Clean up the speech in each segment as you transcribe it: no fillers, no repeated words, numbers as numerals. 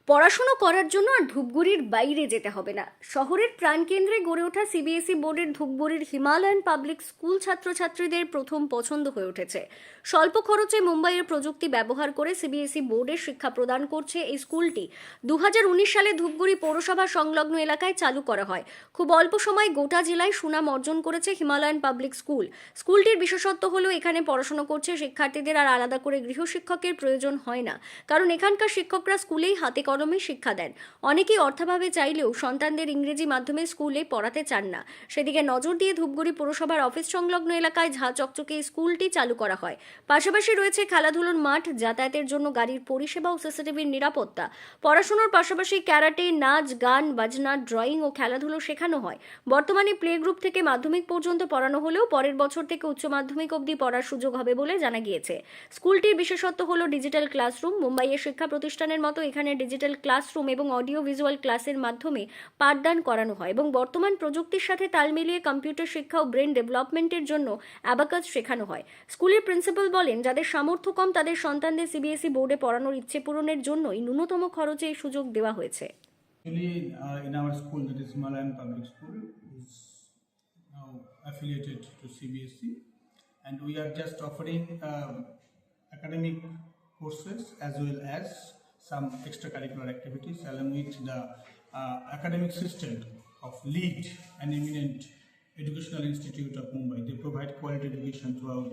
পড়াশোনা করার জন্য আর ধূপগুড়ির বাইরে যেতে হবে না। শহরের প্রাণকেন্দ্রে গড়ে ওঠা সিবিএসই বোর্ডের ধূপগুড়ির হিমালয়ান পাবলিক স্কুল ছাত্রছাত্রীদের প্রথম পছন্দ হয়ে উঠেছে। স্বল্প খরচে মুম্বাইয়ের প্রযুক্তি ব্যবহার করে সিবিএসই বোর্ডের শিক্ষা প্রদান করছে এই স্কুলটি। 2019 সালে ধূপগুড়ি পৌরসভা সংলগ্ন এলাকায় চালু করা হয়। খুব অল্প সময় গোটা জেলায় সুনাম অর্জন করেছে হিমালয়ান পাবলিক স্কুল। স্কুলটির বিশেষত্ব হলো এখানে পড়াশোনা করছে শিক্ষার্থীদের আর আলাদা করে গৃহশিক্ষকের প্রয়োজন হয় না, কারণ এখানকার শিক্ষকরা স্কুলেই হাতে কলমে শিক্ষা দেন। অনেকেই অর্থাভাবে চাইলেও সন্তানদের ইংরেজি মাধ্যমে স্কুলে পড়াতে চান না। সেদিকে নজর দিয়ে ধূপগুড়ি পৌরসভার অফিস সংলগ্ন এলাকায় ঝাঁ চকচকে স্কুলটি চালু করা হয়। পাশাপাশি রয়েছে খেলাধুলোর মাঠ, যাতায়াতের জন্য গাড়ির পরিষেবা ও সিসিটিভির নিরাপত্তা। পড়াশোনার পাশাপাশি ক্যারাটে, নাচ, গান, বাজনা, ড্রয়িং ও খেলাধুলো শেখানো হয়। বর্তমানে প্লে গ্রুপ থেকে মাধ্যমিক পর্যন্ত পড়ানো হলেও পরের বছর থেকে উচ্চ মাধ্যমিক অবধি পড়ার সুযোগ হবে বলে জানা গিয়েছে। স্কুলটির বিশেষত্ব হলো ডিজিটাল ক্লাসরুম। মুম্বাইয়ের শিক্ষা প্রতিষ্ঠানের মতো এখানে ডিজিটাল ক্লাসরুম এবং অডিও ভিজুয়াল ক্লাসের মাধ্যমে পাঠদান করানো হয় এবং বর্তমান প্রযুক্তির সাথে তাল মিলিয়ে কম্পিউটার শিক্ষা ও ব্রেন ডেভেলপমেন্টের জন্য অ্যাবাকাস শেখানো হয়। স্কুলের প্রিন্সিপাল বলেন, যাদের সামর্থ্য কম তাদের সন্তানদের সিবিএসই বোর্ডে পড়ানোর ইচ্ছে পূরণের জন্যই ন্যূনতম খরচে এই সুযোগ দেওয়া হয়েছে। Actually, in our school, that is Himalayan Public School, is now affiliated to CBSE, and we are just offering academic courses as well as some extracurricular activities along with the academic system of LEED, an eminent educational institute of Mumbai. They provide quality education throughout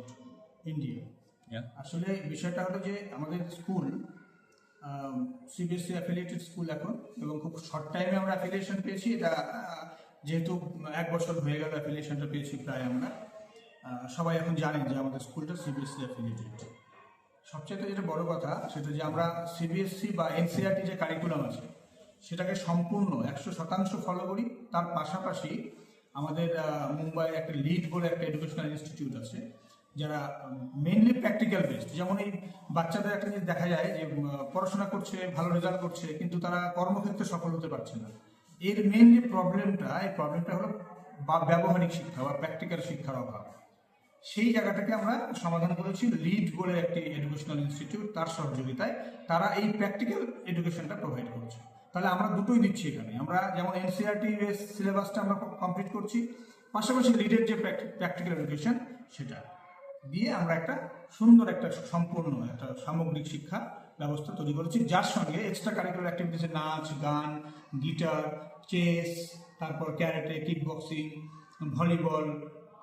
India. আসলে বিষয়টা হলো যে আমাদের school CBSE affiliated school এখন, এবং খুব short টাইমে আমরা অ্যাফিলিয়েশন পেয়েছি। এটা যেহেতু 1 বছর হয়ে গেল অ্যাফিলিয়েশনটা পেয়েছি প্রায়, আমরা সবাই এখন জানেন যে আমাদের স্কুলটা সিবিএসই অ্যাফিলিয়েটেড। সবচেয়ে যেটা বড় কথা সেটা যে আমরা সিবিএসই বা এনসিইআরটি যে কারিকুলাম আছে সেটাকে সম্পূর্ণ 100% ফলো করি। তার পাশাপাশি আমাদের মুম্বাইয়ের একটা লিড বলে একটা এডুকেশনাল ইনস্টিটিউট আছে, যারা মেইনলি প্র্যাকটিক্যাল বেসড। যেমন এই বাচ্চাদের একটা জিনিস দেখা যায় যে পড়াশোনা করছে, ভালো রেজাল্ট করছে, কিন্তু তারা কর্মক্ষেত্রে সফল হতে পারছে না। এর মেইন যে প্রবলেমটা, এই প্রবলেমটা হলো ব্যবহারিক শিক্ষা বা প্র্যাকটিক্যাল শিক্ষার অভাব। সেই জায়গাটাকে আমরা সমাধান করেছি লিড বলে একটি এডুকেশনাল ইনস্টিটিউট, তার সহযোগিতায় তারা এই প্র্যাকটিক্যাল এডুকেশনটা প্রোভাইড করছে। তাহলে আমরা দুটোই দিচ্ছি এখানে। আমরা যেমন এনসিইআরটি সিলেবাসটা আমরা কমপ্লিট করছি, পাশাপাশি লিডের যে প্র্যাকটিক্যাল এডুকেশন সেটা দিয়ে আমরা একটা সুন্দর একটা সম্পূর্ণ একটা সামগ্রিক শিক্ষা ব্যবস্থা তৈরি করেছি, যার সঙ্গে এক্সট্রা কারিকুলার অ্যাক্টিভিটিস, নাচ, গান, গিটার, চেস, তারপর karate, kick boxing, volleyball,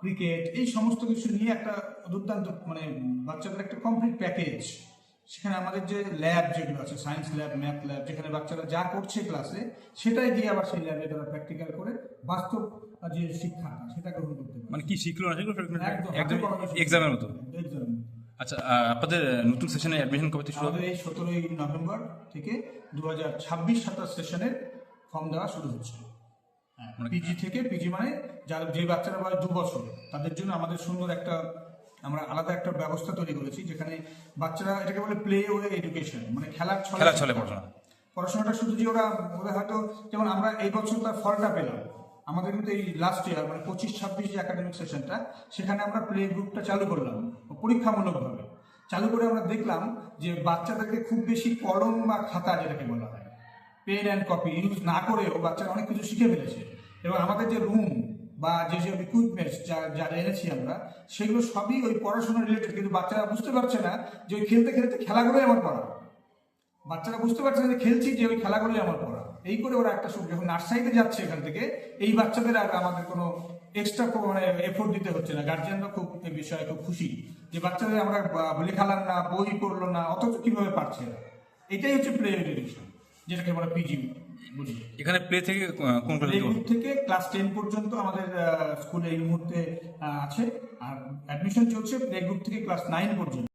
cricket, এই সমস্ত কিছু নিয়ে একটা দুর্দান্ত মানে বাচ্চাদের একটা কমপ্লিট প্যাকেজ। সেখানে আমাদের যে ল্যাব যেগুলো আছে, সায়েন্স ল্যাব, ম্যাথ ল্যাব, যেখানে বাচ্চারা যা করছে ক্লাসে সেটাই দিয়ে আবার সেই ল্যাবে তারা প্র্যাকটিক্যাল করে বাস্তব যে শিক্ষাটা সেটা গ্রহণ করতে পারে। মানে কি শিখলো না শিখলো একদম এক্সামের মতো। এক্সাম। আচ্ছা, আপনাদের নতুন সেশনে অ্যাডমিশন কবে থেকে শুরু হবে? এই 17ই নভেম্বর থেকে 2026-27 সেশনের ফর্ম দেওয়া শুরু হচ্ছে। পিজি থেকে, পিজি মানে যে বাচ্চারা বয়স 2 বছর তাদের জন্য আমাদের সুন্দর একটা আমরা আলাদা একটা ব্যবস্থা তৈরি করেছি, যেখানে বাচ্চারা এটাকে বলে প্লে ওয়ে এডুকেশন, মানে খেলার ছলে পড়াশোনাটা শুধু যে ওরা হয়তো, যেমন আমরা এই বছর তার ফলটা পেলাম। আমাদের কিন্তু এই লাস্ট ইয়ার মানে 25-26 যে একাডেমিক সেশনটা, সেখানে আমরা প্লে গ্রুপটা চালু করলাম পরীক্ষামূলকভাবে। চালু করে আমরা দেখলাম যে বাচ্চাদেরকে খুব বেশি কলম বা খাতা, যেটাকে বলা হয় পেন অ্যান্ড কপি, ইউজ না করেও বাচ্চারা অনেক কিছু শিখে ফেলেছে। এবং আমাদের যে রুম বা যে ইকুইপমেন্টস যা এনেছি আমরা, সেগুলো সবই ওই পড়াশোনা রিলেটেড, কিন্তু বাচ্চারা বুঝতে পারছে না যে ওই খেলতে খেলতে খেলাগুলোই আমার পড়া। বাচ্চারা বুঝতে পারছে না যে খেলছি, যে ওই খেলাগুলোই আমার পড়া। এই করে ওরা একটা যখন নার্সারিতে যাচ্ছে এখান থেকে, এই বাচ্চাদের আর আমাদের কোনো এক্সট্রা মানে এফোর্ট দিতে হচ্ছে না। গার্জিয়ানরা খুব এই বিষয়ে খুব খুশি যে বাচ্চাদের আমরা লেখালাম না, বই পড়লো না, অথচ কিভাবে পারছে না। এটাই হচ্ছে প্লে এডুকেশন, যেটাকে আমরা পিজি বলি। এখানে প্লে থেকে কোন গ্রুপ থেকে ক্লাস 10 পর্যন্ত আমাদের স্কুলে এই মুহূর্তে আছে, আর অ্যাডমিশন চলছে প্লে গ্রুপ থেকে ক্লাস 9 পর্যন্ত।